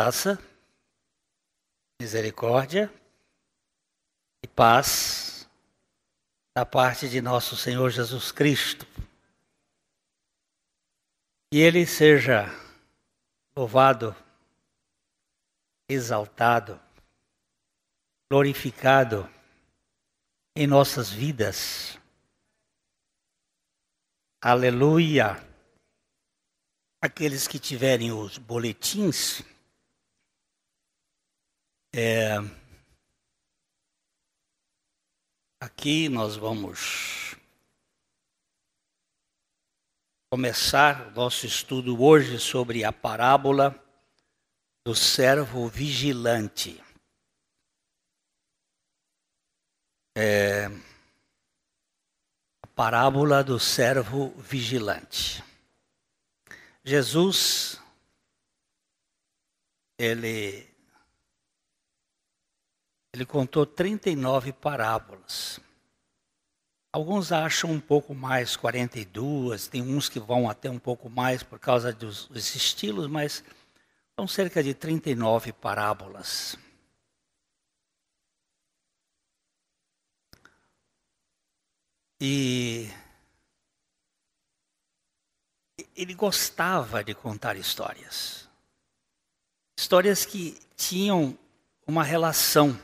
Graça, misericórdia e paz da parte de nosso Senhor Jesus Cristo. Que Ele seja louvado, exaltado, glorificado em nossas vidas. Aleluia! Aqueles que tiverem os boletins, aqui nós vamos começar o nosso estudo hoje sobre a parábola do servo vigilante. A parábola do servo vigilante. Jesus, ele contou 39 parábolas. Alguns acham um pouco mais, 42, tem uns que vão até um pouco mais por causa dos estilos, mas são cerca de 39 parábolas. E ele gostava de contar histórias. Histórias que tinham uma relação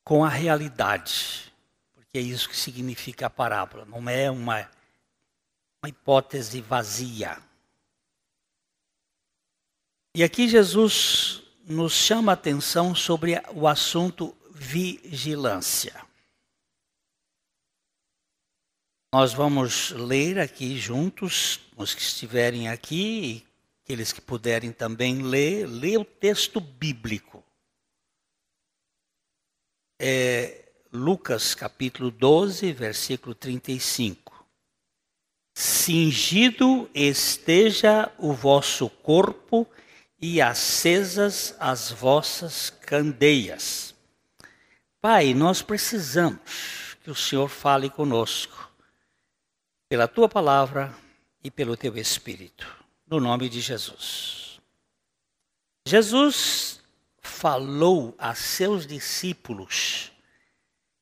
com a realidade. Porque é isso que significa a parábola. Não é uma hipótese vazia. E aqui Jesus nos chama a atenção sobre o assunto vigilância. Nós vamos ler aqui juntos, os que estiverem aqui e aqueles que puderem também ler o texto bíblico. Lucas capítulo 12, versículo 35. Cingido esteja o vosso corpo e acesas as vossas candeias. Pai, nós precisamos que o Senhor fale conosco, pela Tua palavra e pelo Teu Espírito, no nome de Jesus. Jesus falou a seus discípulos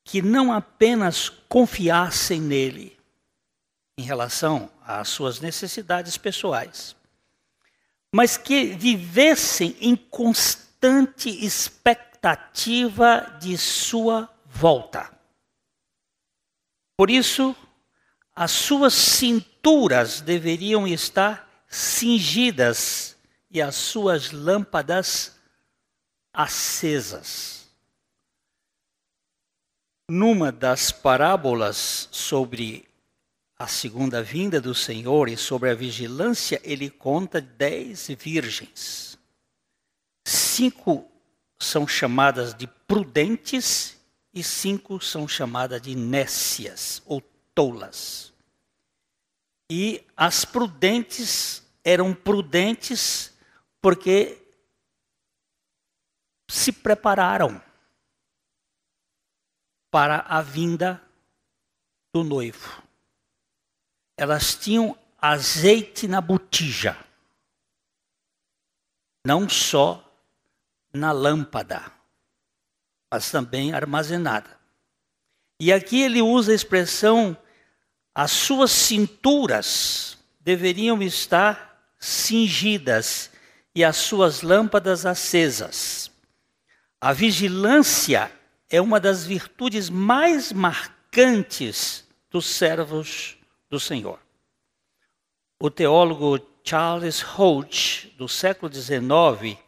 que não apenas confiassem nele em relação às suas necessidades pessoais, mas que vivessem em constante expectativa de sua volta. Por isso, as suas cinturas deveriam estar cingidas e as suas lâmpadas acesas. Numa das parábolas sobre a segunda vinda do Senhor e sobre a vigilância, ele conta 10 virgens. 5 são chamadas de prudentes e 5 são chamadas de nécias ou tolas. E as prudentes eram prudentes porque se prepararam para a vinda do noivo. Elas tinham azeite na botija, não só na lâmpada, mas também armazenada. E aqui ele usa a expressão: as suas cinturas deveriam estar cingidas e as suas lâmpadas acesas. A vigilância é uma das virtudes mais marcantes dos servos do Senhor. O teólogo Charles Hodge, do século XIX,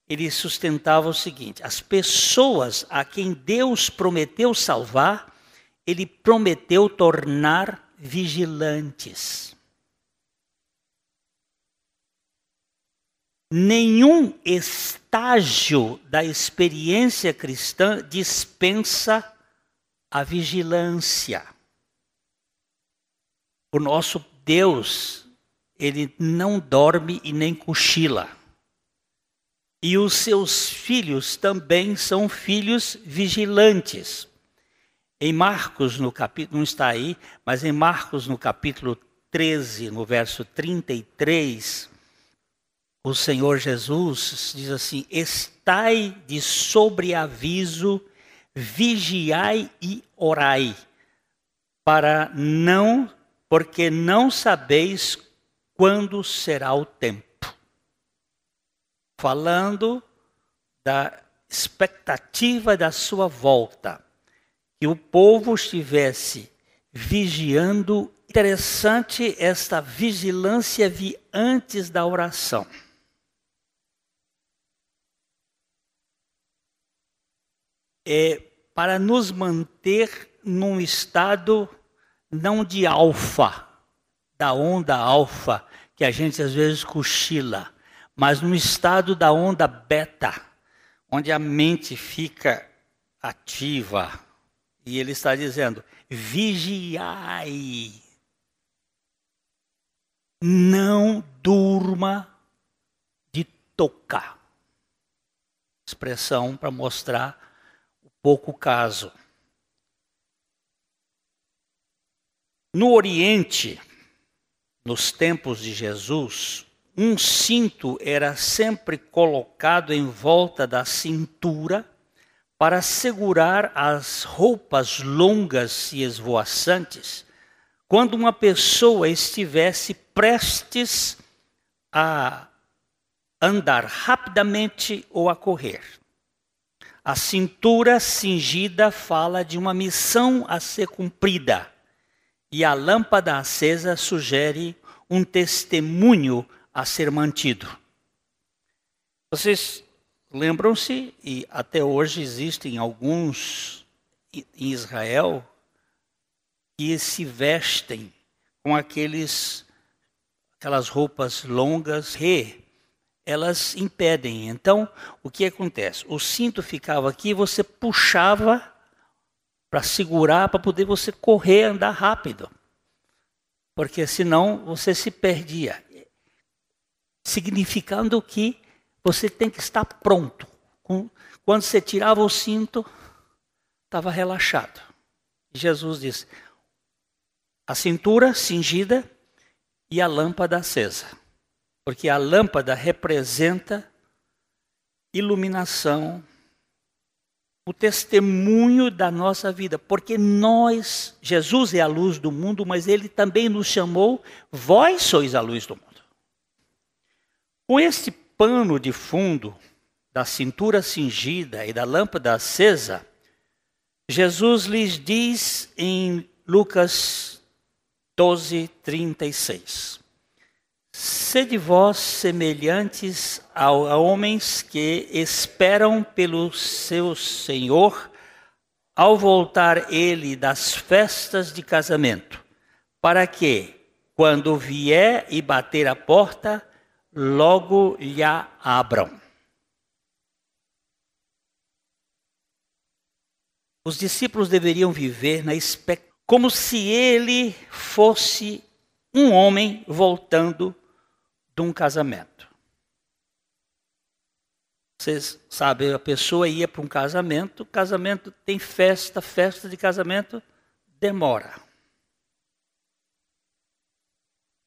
ele sustentava o seguinte: as pessoas a quem Deus prometeu salvar, Ele prometeu tornar vigilantes. Nenhum estágio da experiência cristã dispensa a vigilância. O nosso Deus, Ele não dorme e nem cochila. E os seus filhos também são filhos vigilantes. Em Marcos, no capítulo, não está aí, mas em Marcos, no capítulo 13, no verso 33, o Senhor Jesus diz assim: estai de sobreaviso, vigiai e orai, porque não sabeis quando será o tempo. Falando da expectativa da sua volta, que o povo estivesse vigiando. Interessante esta vigilância vir antes da oração. Para nos manter num estado não de alfa, da onda alfa, que a gente às vezes cochila, mas num estado da onda beta, onde a mente fica ativa. E ele está dizendo: vigiai, não durma de tocar. Expressão para mostrar o pouco caso. No Oriente, nos tempos de Jesus, um cinto era sempre colocado em volta da cintura para segurar as roupas longas e esvoaçantes quando uma pessoa estivesse prestes a andar rapidamente ou a correr. A cintura cingida fala de uma missão a ser cumprida. E a lâmpada acesa sugere um testemunho a ser mantido. Vocês lembram-se, e até hoje existem alguns em Israel que se vestem com aquelas roupas longas, elas impedem. Então, o que acontece? O cinto ficava aqui, você puxava para segurar, para poder você correr, andar rápido. Porque senão você se perdia. Significando que você tem que estar pronto. Quando você tirava o cinto, estava relaxado. Jesus disse: a cintura cingida e a lâmpada acesa. Porque a lâmpada representa iluminação, o testemunho da nossa vida, porque Jesus é a luz do mundo, mas ele também nos chamou: vós sois a luz do mundo. Com este pano de fundo da cintura cingida e da lâmpada acesa, Jesus lhes diz em Lucas 12:36: sede vós semelhantes a homens que esperam pelo seu Senhor ao voltar ele das festas de casamento, para que, quando vier e bater a porta, logo lhe abram. Os discípulos deveriam viver na expectativa, como se ele fosse um homem voltando de um casamento. Vocês sabem, a pessoa ia para um casamento tem festa de casamento demora.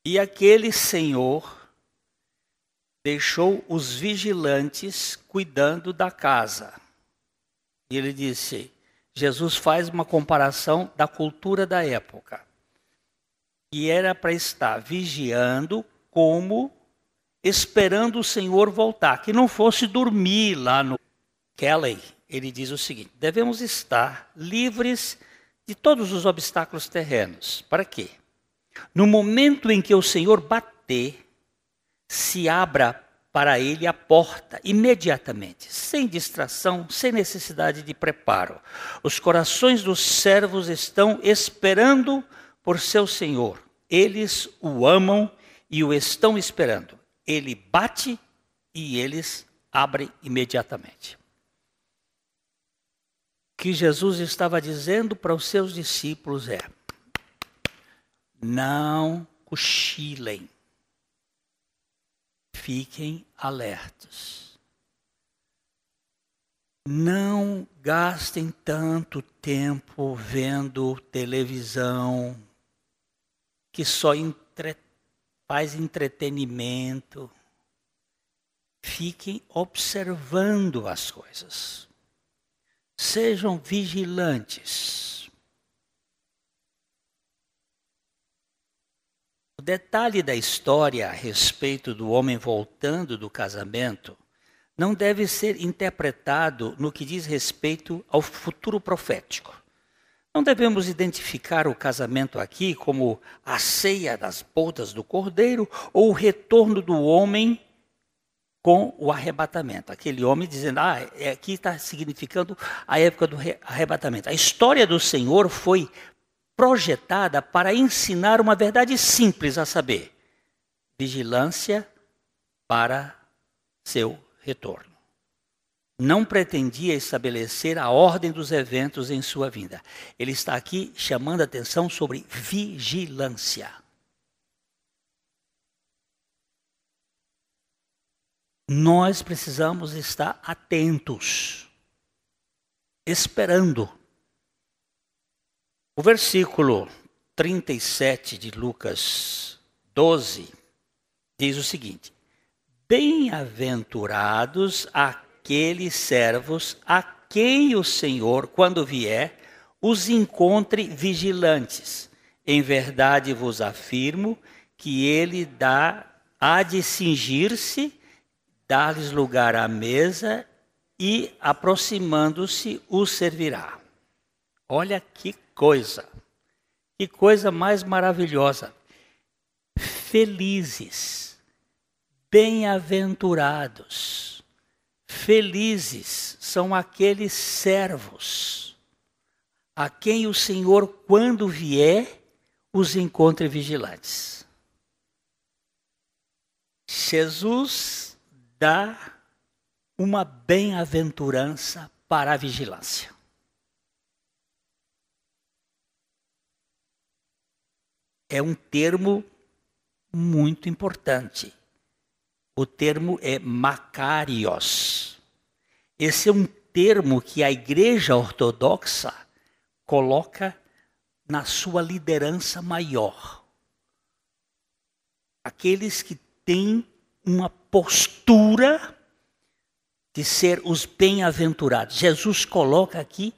E aquele senhor deixou os vigilantes cuidando da casa. E ele disse, Jesus faz uma comparação da cultura da época. E era para estar vigiando como esperando o Senhor voltar, que não fosse dormir lá no Kelly. Ele diz o seguinte: devemos estar livres de todos os obstáculos terrenos. Para quê? No momento em que o Senhor bater, se abra para ele a porta imediatamente, sem distração, sem necessidade de preparo. Os corações dos servos estão esperando por seu Senhor. Eles o amam e o estão esperando. Ele bate e eles abrem imediatamente. O que Jesus estava dizendo para os seus discípulos é: não cochilem, fiquem alertas. Não gastem tanto tempo vendo televisão, que só faz entretenimento. Fiquem observando as coisas. Sejam vigilantes. O detalhe da história a respeito do homem voltando do casamento não deve ser interpretado no que diz respeito ao futuro profético. Não devemos identificar o casamento aqui como a ceia das bodas do cordeiro ou o retorno do homem com o arrebatamento. Aquele homem dizendo, aqui está significando a época do arrebatamento. A história do Senhor foi projetada para ensinar uma verdade simples, a saber, vigilância para seu retorno. Não pretendia estabelecer a ordem dos eventos em sua vinda. Ele está aqui chamando a atenção sobre vigilância. Nós precisamos estar atentos, esperando. O versículo 37 de Lucas 12 diz o seguinte: bem-aventurados aqueles servos a quem o Senhor, quando vier, os encontre vigilantes. Em verdade vos afirmo que ele há de cingir-se, dar-lhes lugar à mesa e, aproximando-se, os servirá. Olha que coisa mais maravilhosa. Felizes, bem-aventurados, felizes são aqueles servos a quem o Senhor, quando vier, os encontre vigilantes. Jesus dá uma bem-aventurança para a vigilância. É um termo muito importante. O termo é Makarios. Esse é um termo que a Igreja Ortodoxa coloca na sua liderança maior. Aqueles que têm uma postura de ser os bem-aventurados. Jesus coloca aqui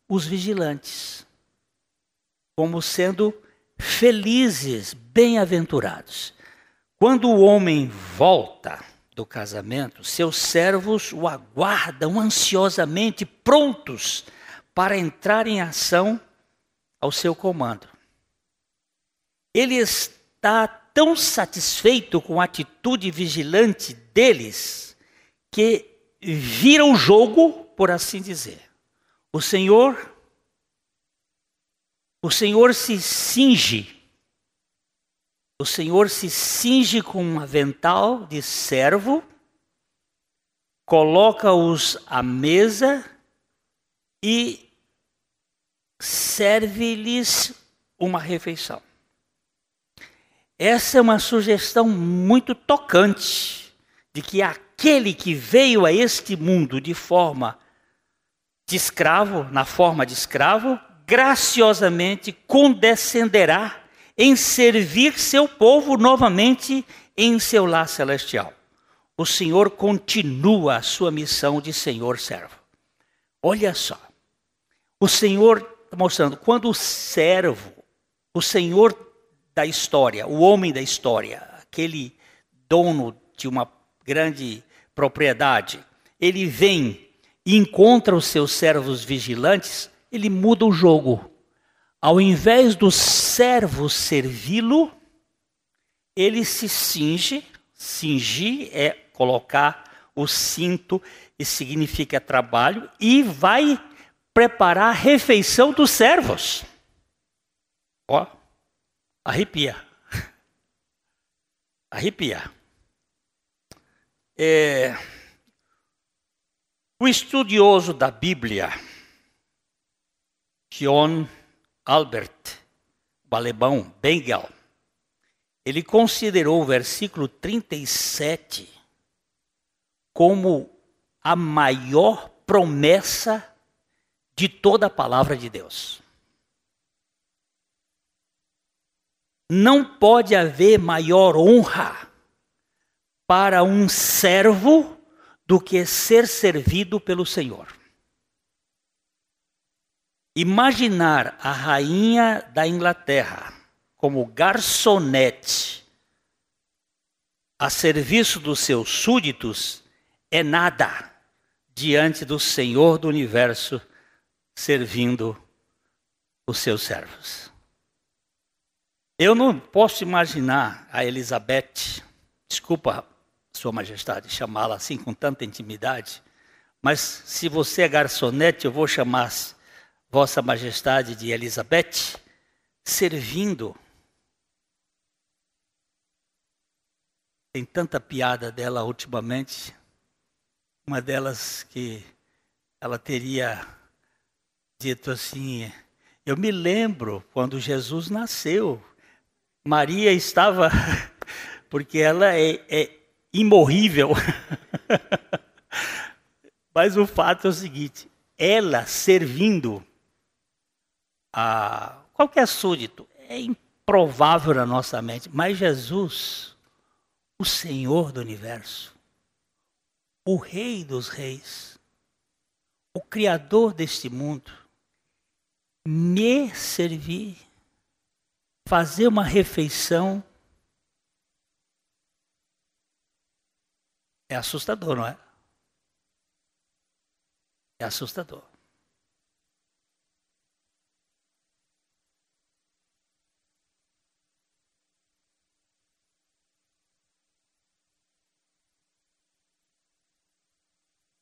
os vigilantes como sendo felizes, bem-aventurados. Quando o homem volta do casamento, seus servos o aguardam ansiosamente, prontos para entrar em ação ao seu comando. Ele está tão satisfeito com a atitude vigilante deles que vira o jogo, por assim dizer. O Senhor se cinge. O Senhor se cinge com um avental de servo, coloca-os à mesa e serve-lhes uma refeição. Essa é uma sugestão muito tocante de que aquele que veio a este mundo de forma de escravo, na forma de escravo, graciosamente condescenderá em servir seu povo novamente em seu lar celestial. O Senhor continua a sua missão de Senhor-servo. Olha só, o Senhor está mostrando, quando o servo, o Senhor da história, o homem da história, aquele dono de uma grande propriedade, ele vem e encontra os seus servos vigilantes, ele muda o jogo. Ao invés do servo servi-lo, ele se cinge. Cingir é colocar o cinto, e significa trabalho, e vai preparar a refeição dos servos. Ó, arrepia. Arrepia. O estudioso da Bíblia, John Albert, o alemão Bengel, ele considerou o versículo 37 como a maior promessa de toda a palavra de Deus. Não pode haver maior honra para um servo do que ser servido pelo Senhor. Imaginar a rainha da Inglaterra como garçonete a serviço dos seus súditos é nada diante do Senhor do universo servindo os seus servos. Eu não posso imaginar a Elizabeth, desculpa, Sua Majestade, chamá-la assim com tanta intimidade, mas se você é garçonete, eu vou chamar Vossa Majestade de Elizabeth, servindo. Tem tanta piada dela ultimamente, uma delas que ela teria dito assim, eu me lembro quando Jesus nasceu, Maria estava, porque ela é imorrível, mas o fato é o seguinte, ela servindo a qualquer súdito, é improvável na nossa mente, mas Jesus, o Senhor do universo, o Rei dos reis, o Criador deste mundo, me servir, fazer uma refeição, é assustador, não é? É assustador.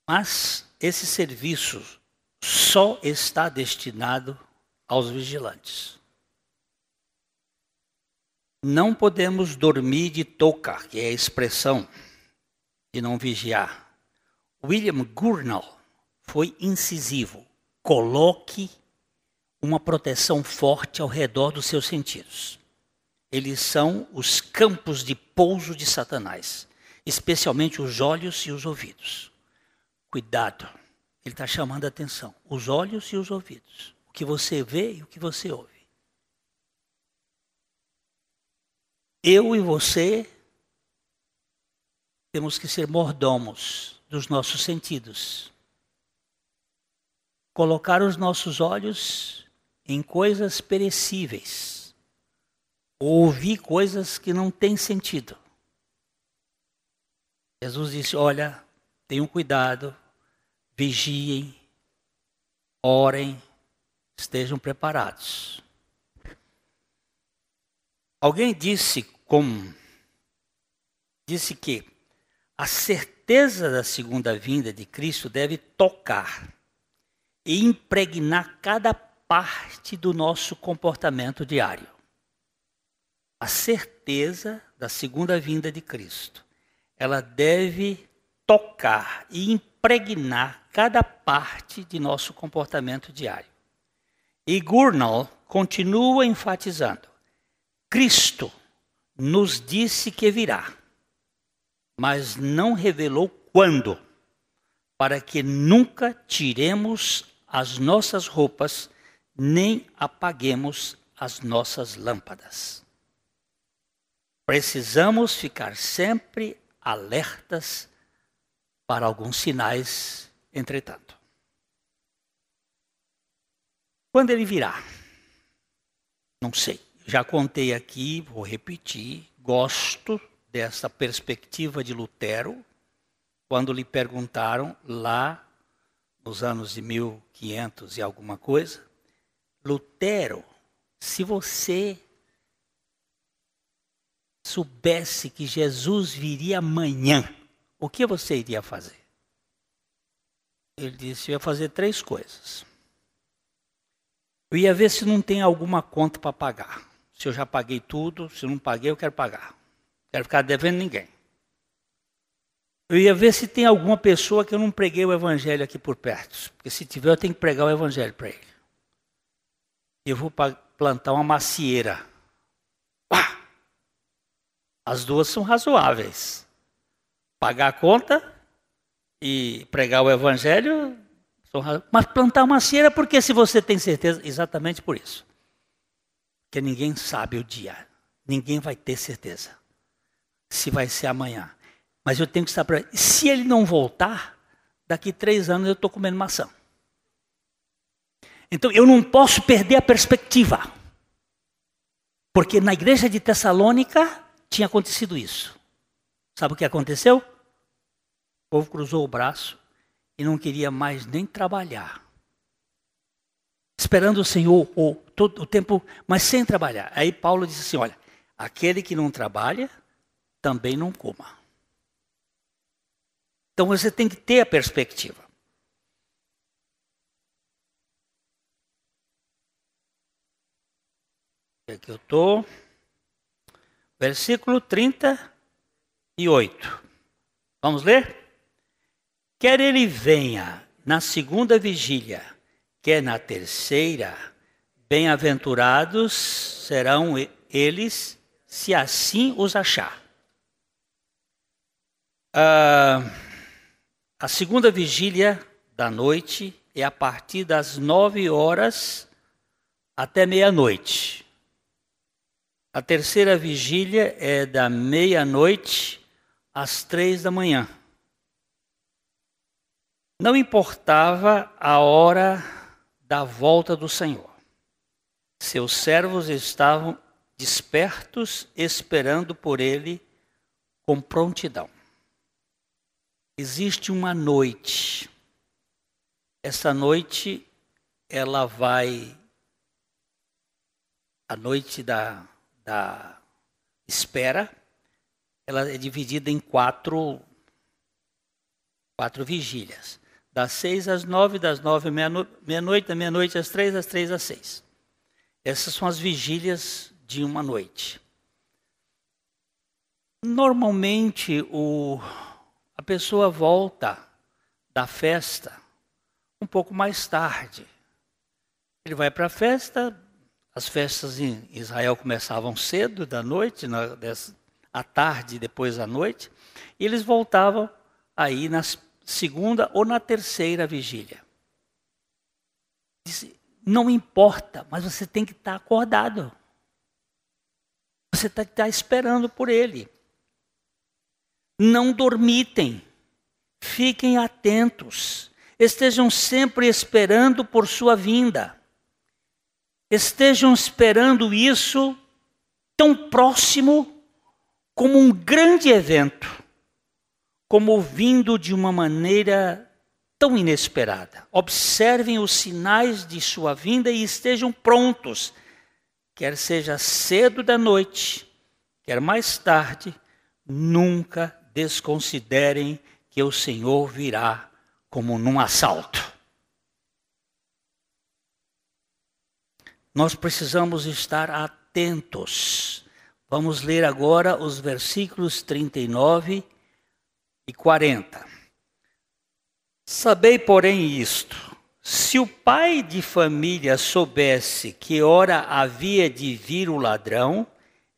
Mas esse serviço só está destinado aos vigilantes. Não podemos dormir de touca, que é a expressão de não vigiar. William Gurnall foi incisivo. Coloque uma proteção forte ao redor dos seus sentidos. Eles são os campos de pouso de Satanás, especialmente os olhos e os ouvidos. Cuidado, ele está chamando a atenção. Os olhos e os ouvidos. O que você vê e o que você ouve. Eu e você temos que ser mordomos dos nossos sentidos. Colocar os nossos olhos em coisas perecíveis. Ouvir coisas que não têm sentido. Jesus disse, olha, tenham cuidado, vigiem, orem, estejam preparados. Alguém disse que a certeza da segunda vinda de Cristo deve tocar e impregnar cada parte do nosso comportamento diário. A certeza da segunda vinda de Cristo, ela deve tocar e impregnar cada parte de nosso comportamento diário. E Gurnall continua enfatizando, Cristo nos disse que virá, mas não revelou quando, para que nunca tiremos as nossas roupas, nem apaguemos as nossas lâmpadas. Precisamos ficar sempre alertas para alguns sinais, entretanto. Quando ele virá? Não sei. Já contei aqui, vou repetir, gosto dessa perspectiva de Lutero, quando lhe perguntaram lá nos anos de 1500 e alguma coisa, Lutero, se você soubesse que Jesus viria amanhã, o que você iria fazer? Ele disse, eu ia fazer 3 coisas. Eu ia ver se não tem alguma conta para pagar. Se eu já paguei tudo, se não paguei, eu quero pagar. Não quero ficar devendo ninguém. Eu ia ver se tem alguma pessoa que eu não preguei o evangelho aqui por perto. Porque se tiver, eu tenho que pregar o evangelho para ele. Eu vou plantar uma macieira. Pá! As duas são razoáveis. Pagar a conta e pregar o evangelho são razoáveis. Mas plantar uma macieira, porque se você tem certeza, exatamente por isso. Porque ninguém sabe o dia. Ninguém vai ter certeza se vai ser amanhã. Mas eu tenho que estar preparado. Se ele não voltar, daqui 3 anos eu estou comendo maçã. Então eu não posso perder a perspectiva. Porque na igreja de Tessalônica tinha acontecido isso. Sabe o que aconteceu? O povo cruzou o braço e não queria mais nem trabalhar. Esperando o Senhor todo o tempo, mas sem trabalhar. Aí Paulo disse assim, olha, aquele que não trabalha, também não coma. Então você tem que ter a perspectiva. Aqui eu estou. Versículo 38. Vamos ler? Quer ele venha na segunda vigília, quer na terceira, bem-aventurados serão eles, se assim os achar. A segunda vigília da noite é a partir das 9 horas até meia-noite. A terceira vigília é da meia-noite às 3 da manhã. Não importava a hora da volta do Senhor. Seus servos estavam despertos, esperando por ele com prontidão. Existe uma noite. Essa noite, ela vai... A noite da espera, ela é dividida em quatro vigílias. Das 6 às 9, das 9 à meia-noite, da meia-noite às 3, das 3 às 6. Essas são as vigílias de uma noite. Normalmente, a pessoa volta da festa um pouco mais tarde. Ele vai para a festa, as festas em Israel começavam cedo, da noite, à tarde, depois à noite, e eles voltavam aí na segunda ou na terceira vigília. Disse, não importa, mas você tem que estar acordado. Você tem que estar esperando por ele. Não dormitem, fiquem atentos, estejam sempre esperando por sua vinda. Estejam esperando isso tão próximo como um grande evento, como vindo de uma maneira tão inesperada. Observem os sinais de sua vinda e estejam prontos, quer seja cedo da noite, quer mais tarde, nunca desconsiderem que o Senhor virá como num assalto. Nós precisamos estar atentos. Vamos ler agora os versículos 39 e 40. Sabei, porém, isto: se o pai de família soubesse que hora havia de vir o ladrão,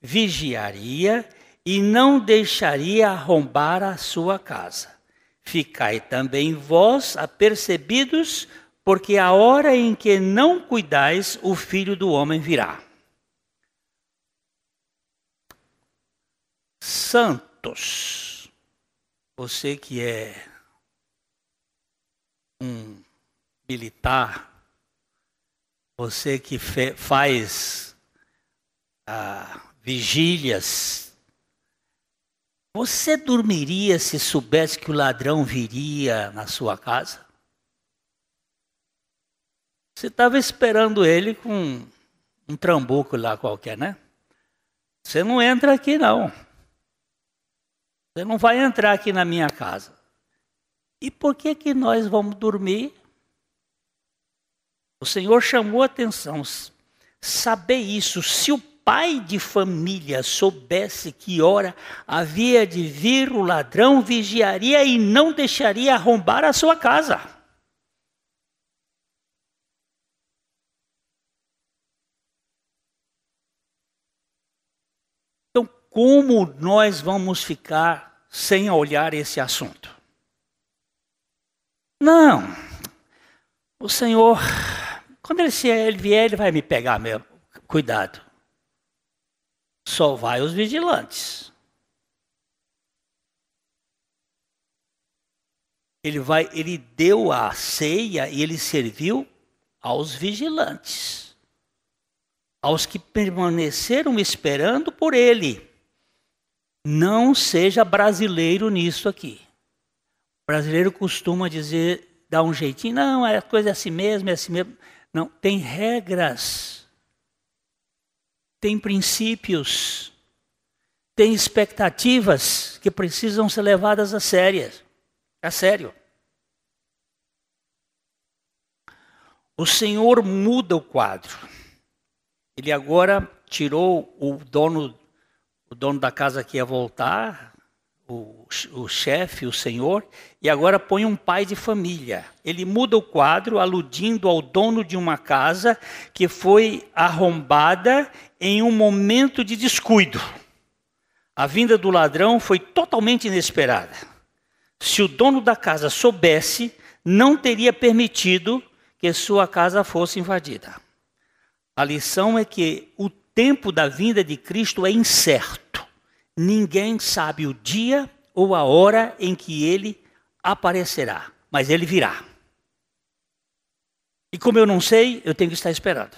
vigiaria e não deixaria arrombar a sua casa. Ficai também vós apercebidos, porque a hora em que não cuidais, o Filho do Homem virá. Santos, você que é um militar, você que faz vigílias, você dormiria se soubesse que o ladrão viria na sua casa? Você estava esperando ele com um trambuco lá qualquer, né? Você não entra aqui, não. Você não vai entrar aqui na minha casa. E por que nós vamos dormir? O Senhor chamou a atenção. Saber isso, se o pai de família soubesse que hora havia de vir o ladrão, vigiaria e não deixaria arrombar a sua casa. Então, como nós vamos ficar sem olhar esse assunto? Não, o Senhor, quando ele vier, ele vai me pegar mesmo. Cuidado. Só vai os vigilantes. Ele deu a ceia e ele serviu aos vigilantes, aos que permaneceram esperando por ele. Não seja brasileiro nisso aqui. O brasileiro costuma dizer, dar um jeitinho, não, a coisa é assim mesmo, é assim mesmo. Não, tem regras, tem princípios, tem expectativas que precisam ser levadas a sério. O Senhor muda o quadro. Ele agora tirou o dono da casa que ia voltar, o chefe, o senhor, e agora põe um pai de família. Ele muda o quadro, aludindo ao dono de uma casa que foi arrombada em um momento de descuido. A vinda do ladrão foi totalmente inesperada. Se o dono da casa soubesse, não teria permitido que sua casa fosse invadida. A lição é que o tempo da vinda de Cristo é incerto. Ninguém sabe o dia ou a hora em que ele aparecerá, mas ele virá. E como eu não sei, eu tenho que estar esperando.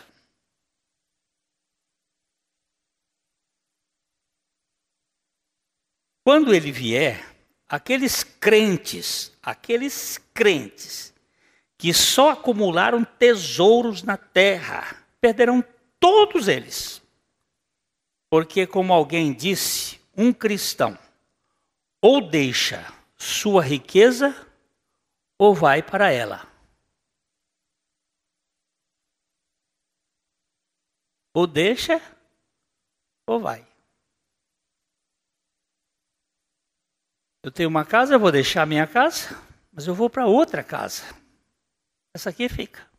Quando ele vier, aqueles crentes que só acumularam tesouros na terra, perderão todos eles. Porque, como alguém disse, um cristão ou deixa sua riqueza ou vai para ela. Ou deixa ou vai. Eu tenho uma casa, eu vou deixar a minha casa, mas eu vou para outra casa. Essa aqui fica.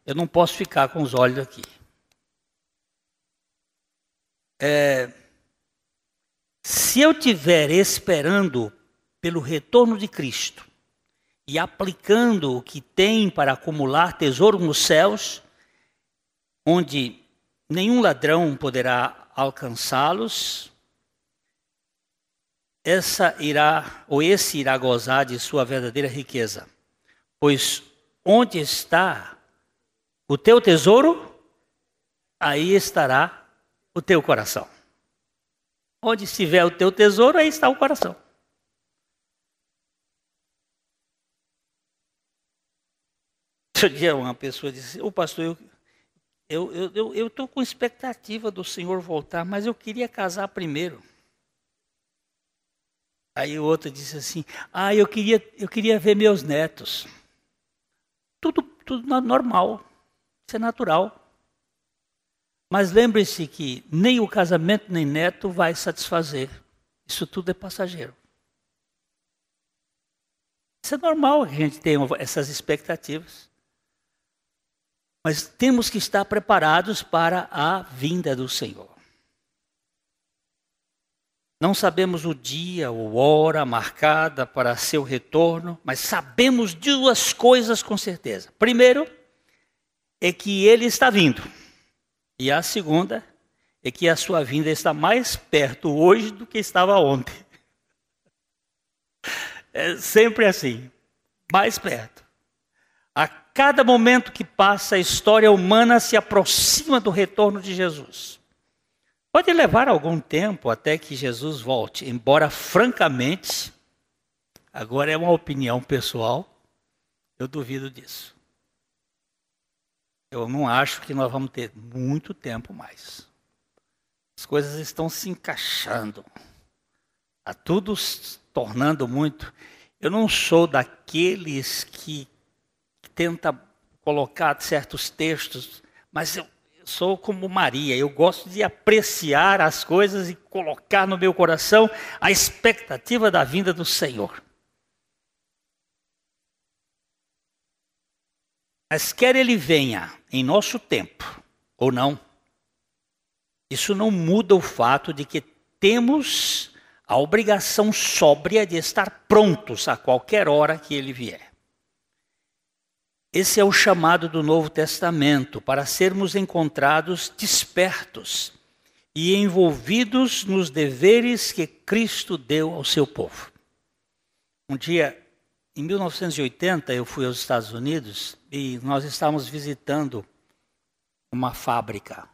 Eu não posso ficar com os olhos aqui. Se eu estiver esperando pelo retorno de Cristo e aplicando o que tem para acumular tesouro nos céus, onde nenhum ladrão poderá alcançá-los, esse irá gozar de sua verdadeira riqueza. Pois onde está o teu tesouro, aí estará o teu coração. Onde estiver o teu tesouro, aí está o coração. Outro dia uma pessoa disse, pastor, eu estou com expectativa do Senhor voltar, mas eu queria casar primeiro. Aí o outro disse assim, eu queria ver meus netos. Tudo normal, isso é natural. Mas lembre-se que nem o casamento nem neto vai satisfazer. Isso tudo é passageiro. Isso é normal que a gente tenha essas expectativas. Mas temos que estar preparados para a vinda do Senhor. Não sabemos o dia ou hora marcada para seu retorno, mas sabemos duas coisas com certeza. Primeiro, é que ele está vindo. E a segunda é que a sua vinda está mais perto hoje do que estava ontem. É sempre assim, mais perto. A cada momento que passa, a história humana se aproxima do retorno de Jesus. Pode levar algum tempo até que Jesus volte, embora francamente, agora é uma opinião pessoal, eu duvido disso. Eu não acho que nós vamos ter muito tempo mais. As coisas estão se encaixando. Está tudo se tornando muito. Eu não sou daqueles que tenta colocar certos textos, mas eu sou como Maria. Eu gosto de apreciar as coisas e colocar no meu coração a expectativa da vinda do Senhor. Mas quer ele venha em nosso tempo ou não, isso não muda o fato de que temos a obrigação sóbria de estar prontos a qualquer hora que ele vier. Esse é o chamado do Novo Testamento, para sermos encontrados despertos, e envolvidos nos deveres que Cristo deu ao seu povo. Um dia, em 1980, eu fui aos Estados Unidos e nós estávamos visitando uma fábrica.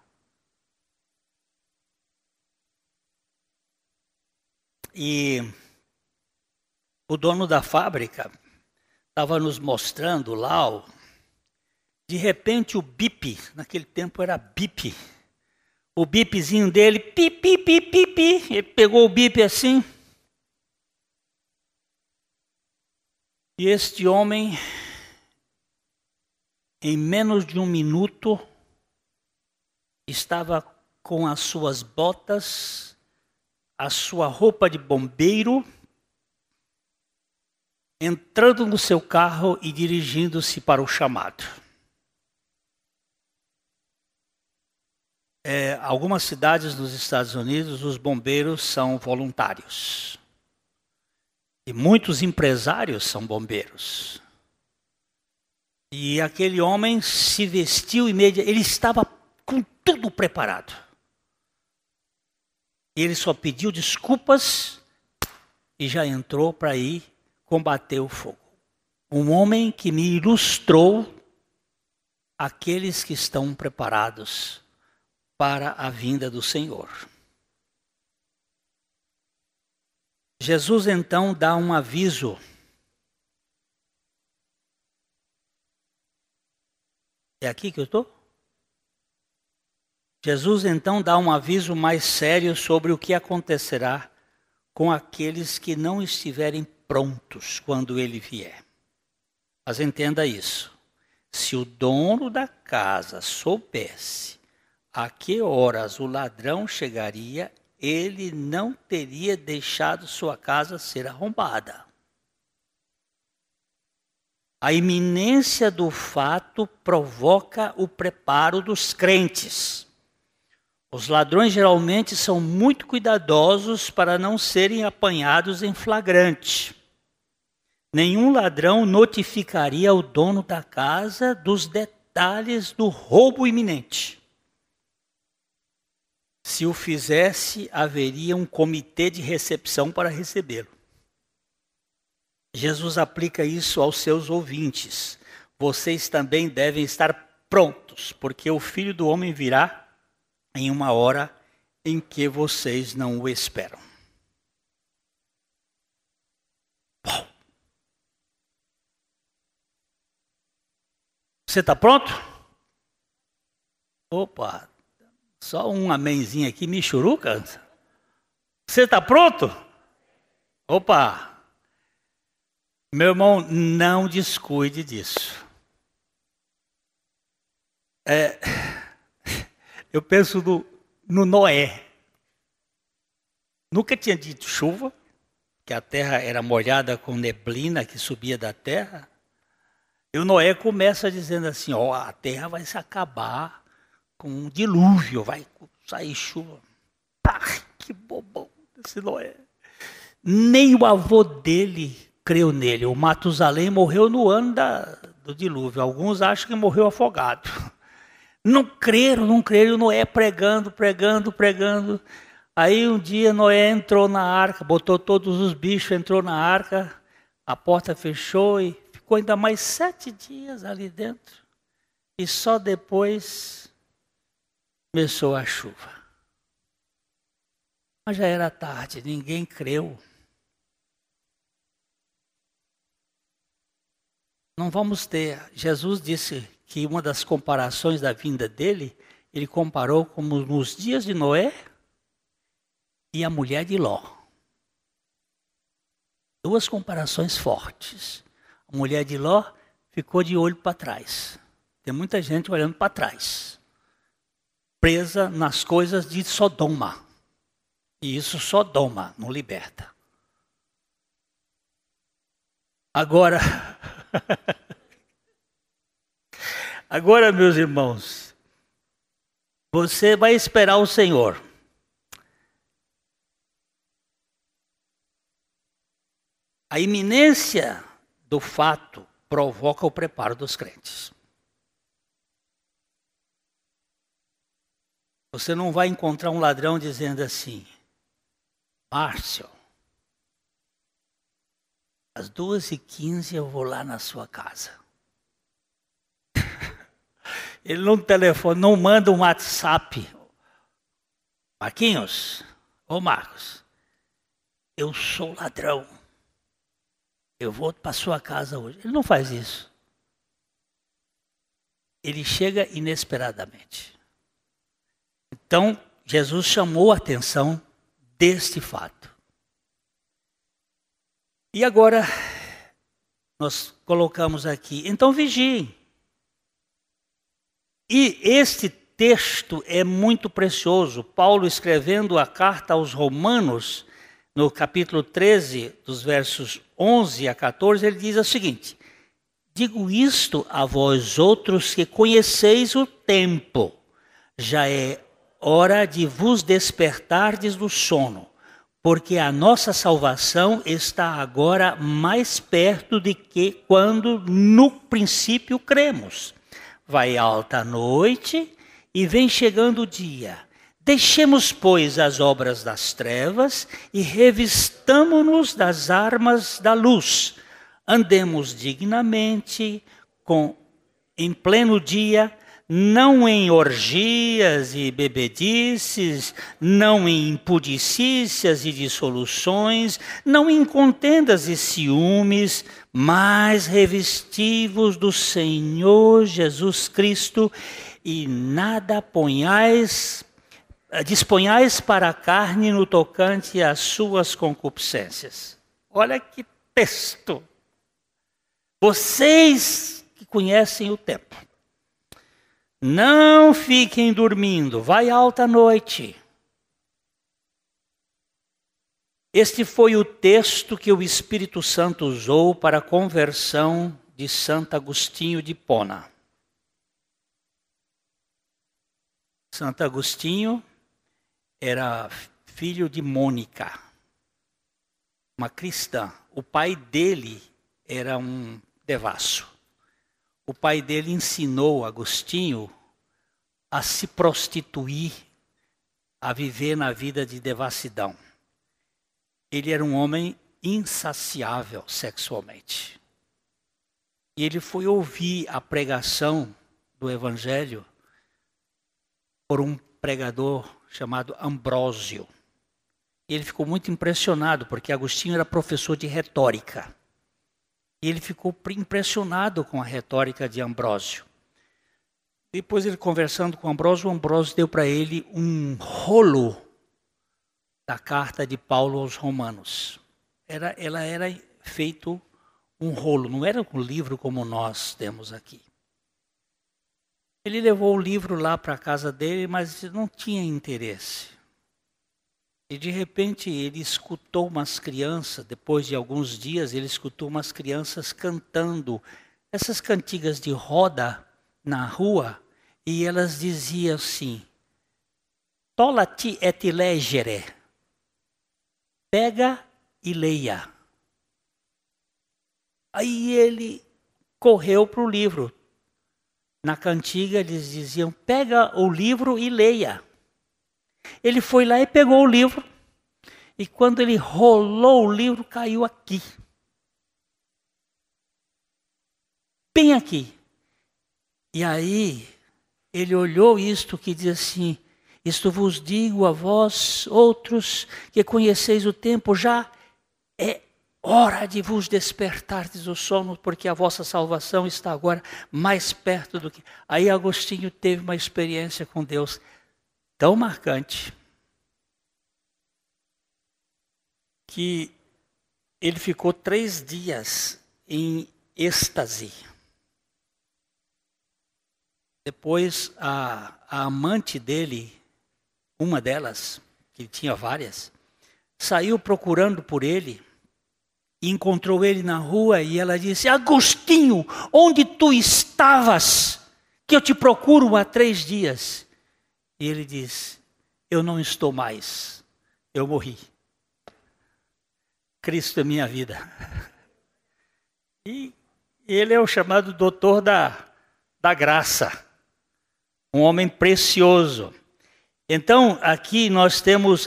E o dono da fábrica estava nos mostrando lá, de repente o bip, naquele tempo era bip, o bipzinho dele, pi, pi, pi, pi, pi, ele pegou o bip assim, e este homem, em menos de um minuto, estava com as suas botas, a sua roupa de bombeiro, entrando no seu carro e dirigindo-se para o chamado. Algumas cidades nos Estados Unidos, os bombeiros são voluntários. E muitos empresários são bombeiros. E aquele homem se vestiu imediatamente, ele estava com tudo preparado. Ele só pediu desculpas e já entrou para ir combater o fogo. Um homem que me ilustrou aqueles que estão preparados para a vinda do Senhor. Jesus então dá um aviso. É aqui que eu estou? Jesus então dá um aviso mais sério sobre o que acontecerá com aqueles que não estiverem prontos quando ele vier. Mas entenda isso. Se o dono da casa soubesse a que horas o ladrão chegaria, ele não teria deixado sua casa ser arrombada. A iminência do fato provoca o preparo dos crentes. Os ladrões geralmente são muito cuidadosos para não serem apanhados em flagrante. Nenhum ladrão notificaria o dono da casa dos detalhes do roubo iminente. Se o fizesse, haveria um comitê de recepção para recebê-lo. Jesus aplica isso aos seus ouvintes. Vocês também devem estar prontos, porque o Filho do Homem virá em uma hora em que vocês não o esperam. Bom. Você está pronto? Opa, só um amenzinho aqui, michuruca. Você está pronto? Opa, meu irmão, não descuide disso. Eu penso no Noé. Nunca tinha dito chuva, que a terra era molhada com neblina que subia da terra. E o Noé começa dizendo assim, a terra vai se acabar com um dilúvio, vai sair chuva. Pá, que bobão esse Noé. Nem o avô dele creu nele. O Matusalém morreu no ano do dilúvio. Alguns acham que morreu afogado. Não creram. O Noé pregando. Aí um dia Noé entrou na arca, botou todos os bichos, entrou na arca, a porta fechou e ficou ainda mais 7 dias ali dentro. E só depois começou a chuva. Mas já era tarde, ninguém creu. Não vamos ter. Jesus disse que uma das comparações da vinda dele, ele comparou como nos dias de Noé e a mulher de Ló. 2 comparações fortes. A mulher de Ló ficou de olho para trás. Tem muita gente olhando para trás, presa nas coisas de Sodoma. E isso Sodoma não liberta. Agora, meus irmãos, você vai esperar o Senhor. A iminência do fato provoca o preparo dos crentes. Você não vai encontrar um ladrão dizendo assim: Márcio, às 2h15 eu vou lá na sua casa. Ele não telefona, não manda um WhatsApp. Marquinhos, ô Marcos, eu sou ladrão. Eu vou para sua casa hoje. Ele não faz isso. Ele chega inesperadamente. Então, Jesus chamou a atenção deste fato. E agora, nós colocamos aqui, então vigiem. E este texto é muito precioso. Paulo, escrevendo a carta aos Romanos, no capítulo 13, dos versos 11 a 14, ele diz o seguinte: digo isto a vós outros que conheceis o tempo, já é hora de vos despertardes do sono, porque a nossa salvação está agora mais perto de que quando no princípio cremos. Vai alta a noite e vem chegando o dia. Deixemos, pois, as obras das trevas e revistamo-nos das armas da luz. Andemos dignamente, em pleno dia, não em orgias e bebedices, não em impudicícias e dissoluções, não em contendas e ciúmes, mas revestivos do Senhor Jesus Cristo e nada disponhais para a carne no tocante às suas concupiscências. Olha que texto! Vocês que conhecem o tempo, não fiquem dormindo, vai alta noite. Este foi o texto que o Espírito Santo usou para a conversão de Santo Agostinho de Hipona. Santo Agostinho era filho de Mônica, uma cristã. O pai dele era um devasso. O pai dele ensinou Agostinho a se prostituir, a viver na vida de devassidão. Ele era um homem insaciável sexualmente. E ele foi ouvir a pregação do Evangelho por um pregador chamado Ambrósio. Ele ficou muito impressionado, porque Agostinho era professor de retórica. E ele ficou impressionado com a retórica de Ambrósio. Depois ele conversando com Ambrósio, o Ambrósio deu para ele um rolo da carta de Paulo aos Romanos. Ela era feito um rolo, não era um livro como nós temos aqui. Ele levou o livro lá para a casa dele, mas não tinha interesse. E de repente ele escutou umas crianças, depois de alguns dias ele escutou umas crianças cantando essas cantigas de roda na rua, e elas diziam assim: Tola ti et legere, pega e leia. Aí ele correu para o livro. Na cantiga eles diziam: pega o livro e leia. Ele foi lá e pegou o livro, e quando ele rolou o livro, caiu aqui. Bem aqui. E aí, ele olhou isto que diz assim: isto vos digo a vós, outros que conheceis o tempo, já é hora de vos despertardes do sono, porque a vossa salvação está agora mais perto do que... Aí Agostinho teve uma experiência com Deus tão marcante que ele ficou 3 dias em êxtase. Depois a amante dele, uma delas, que tinha várias, saiu procurando por ele e encontrou ele na rua, e ela disse: Agostinho, onde tu estavas? Que eu te procuro há 3 dias. E ele disse: eu não estou mais, eu morri. Cristo é minha vida. E ele é o chamado doutor da graça, um homem precioso. Então, aqui nós temos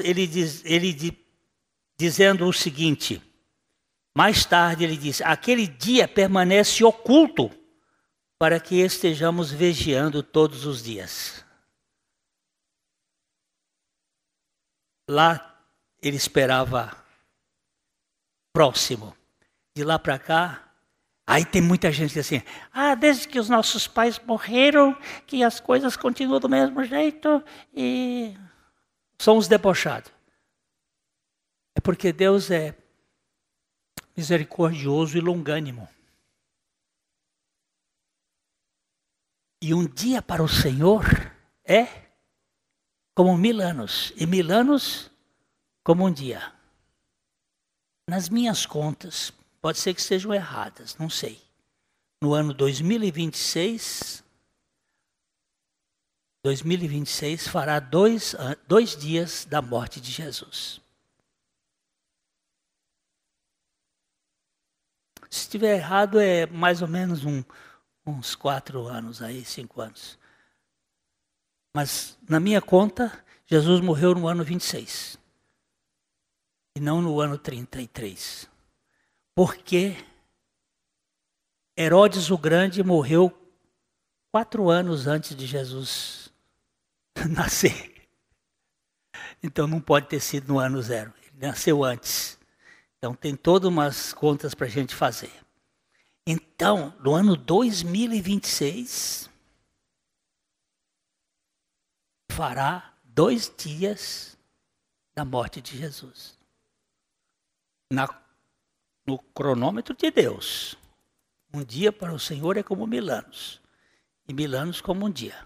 dizendo o seguinte, mais tarde ele diz, aquele dia permanece oculto para que estejamos vigiando todos os dias. Lá ele esperava próximo. De lá para cá, aí tem muita gente assim, desde que os nossos pais morreram, que as coisas continuam do mesmo jeito e são os debochados. É porque Deus é misericordioso e longânimo. E um dia para o Senhor é como 1000 anos, e 1000 anos como um dia. Nas minhas contas, pode ser que estejam erradas, não sei. No ano 2026 fará dois dias da morte de Jesus. Se estiver errado, é mais ou menos uns 4 anos aí, 5 anos. Mas na minha conta, Jesus morreu no ano 26. E não no ano 33. Porque Herodes o Grande morreu 4 anos antes de Jesus nascer. Então não pode ter sido no ano 0. Ele nasceu antes. Então tem todas umas contas para a gente fazer. Então, no ano 2026, fará 2 dias da morte de Jesus. No cronômetro de Deus. Um dia para o Senhor é como 1000 anos. E 1000 anos como um dia.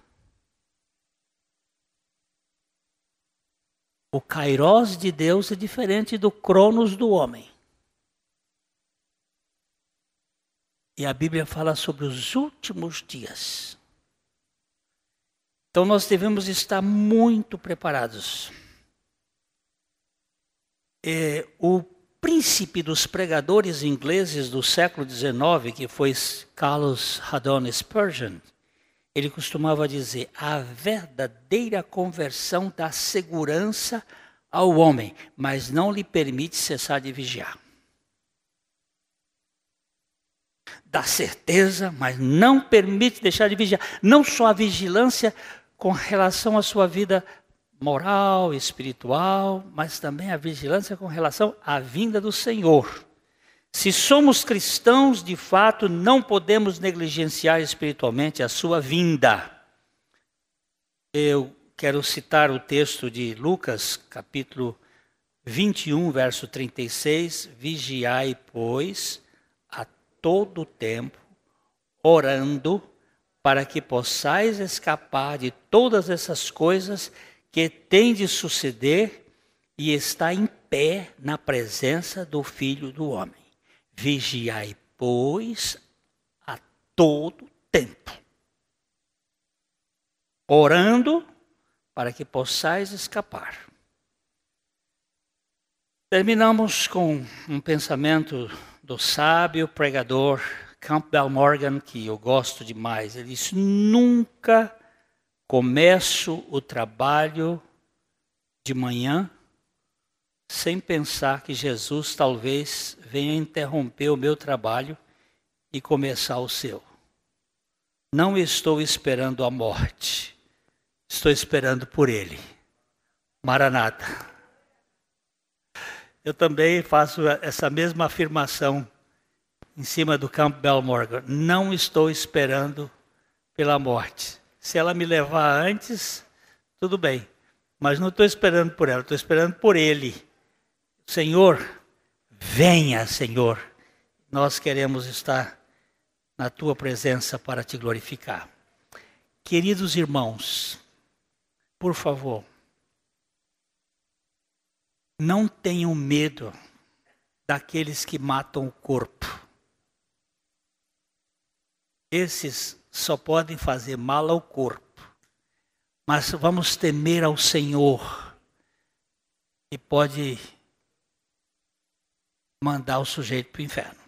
O Kairos de Deus é diferente do Cronos do homem. E a Bíblia fala sobre os últimos dias. Então nós devemos estar muito preparados. O príncipe dos pregadores ingleses do século XIX, que foi Charles Haddon Spurgeon, ele costumava dizer, a verdadeira conversão dá segurança ao homem, mas não lhe permite cessar de vigiar. Dá certeza, mas não permite deixar de vigiar. Não só a vigilância com relação à sua vida moral, espiritual, mas também a vigilância com relação à vinda do Senhor. Se somos cristãos, de fato, não podemos negligenciar espiritualmente a sua vinda. Eu quero citar o texto de Lucas, capítulo 21, verso 36. Vigiai, pois, a todo tempo, orando, para que possais escapar de todas essas coisas que têm de suceder e estar em pé na presença do Filho do Homem. Vigiai, pois, a todo tempo, orando para que possais escapar. Terminamos com um pensamento do sábio pregador Campbell Morgan, que eu gosto demais. Ele disse, nunca começo o trabalho de manhã sem pensar que Jesus talvez venha interromper o meu trabalho e começar o seu. Não estou esperando a morte, estou esperando por Ele. Maranata. Eu também faço essa mesma afirmação em cima do Campbell Morgan. Não estou esperando pela morte. Se ela me levar antes, tudo bem. Mas não estou esperando por ela, estou esperando por Ele. Senhor, venha, Senhor. Nós queremos estar na Tua presença para Te glorificar. Queridos irmãos, por favor, não tenham medo daqueles que matam o corpo. Esses só podem fazer mal ao corpo. Mas vamos temer ao Senhor, que pode mandar o sujeito para o inferno.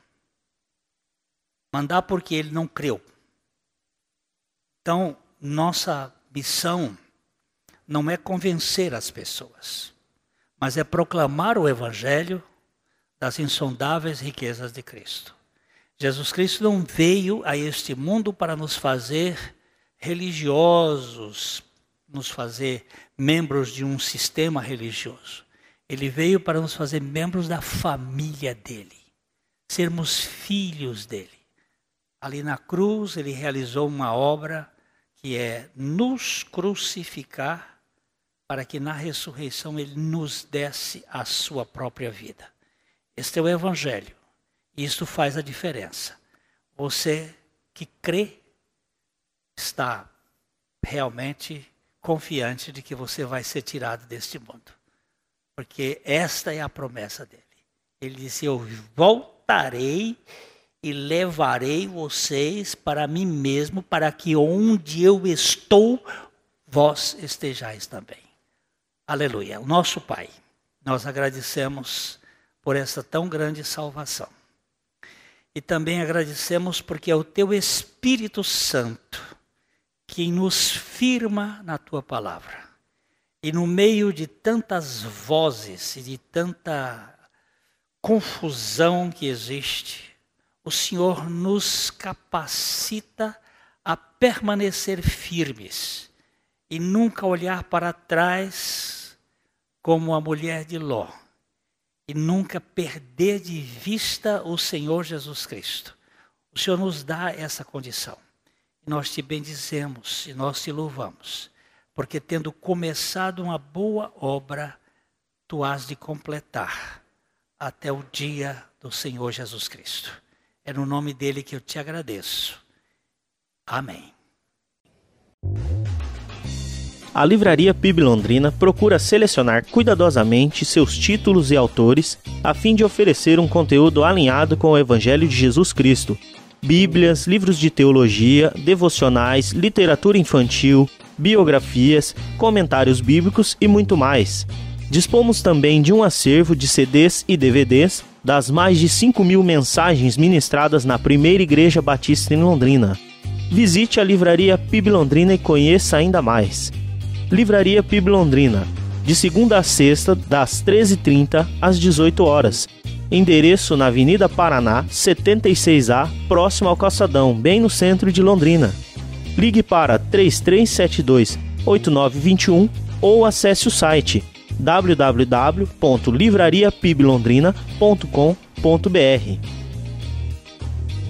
Mandar porque ele não creu. Então, nossa missão não é convencer as pessoas, mas é proclamar o evangelho das insondáveis riquezas de Cristo. Jesus Cristo não veio a este mundo para nos fazer religiosos, nos fazer membros de um sistema religioso. Ele veio para nos fazer membros da família dele, sermos filhos dele. Ali na cruz ele realizou uma obra que é nos crucificar para que na ressurreição ele nos desse a sua própria vida. Este é o evangelho. E isso faz a diferença. Você que crê está realmente confiante de que você vai ser tirado deste mundo. Porque esta é a promessa dele. Ele disse, eu voltarei e levarei vocês para mim mesmo, para que onde eu estou, vós estejais também. Aleluia. O nosso Pai, nós agradecemos por essa tão grande salvação. E também agradecemos porque é o Teu Espírito Santo que nos firma na Tua palavra. E no meio de tantas vozes e de tanta confusão que existe, o Senhor nos capacita a permanecer firmes e nunca olhar para trás como a mulher de Ló. E nunca perder de vista o Senhor Jesus Cristo. O Senhor nos dá essa condição. E nós te bendizemos e nós te louvamos. Porque tendo começado uma boa obra, tu has de completar até o dia do Senhor Jesus Cristo. É no nome dele que eu te agradeço. Amém. A Livraria PIB Londrina procura selecionar cuidadosamente seus títulos e autores a fim de oferecer um conteúdo alinhado com o Evangelho de Jesus Cristo. Bíblias, livros de teologia, devocionais, literatura infantil, biografias, comentários bíblicos e muito mais. Dispomos também de um acervo de CDs e DVDs das mais de 5.000 mensagens ministradas na Primeira Igreja Batista em Londrina. Visite a Livraria PIB Londrina e conheça ainda mais. Livraria PIB Londrina, de segunda a sexta, das 13h30 às 18 horas. Endereço na Avenida Paraná, 76A, próximo ao Calçadão, bem no centro de Londrina. Ligue para 3372-8921 ou acesse o site www.livrariapiblondrina.com.br.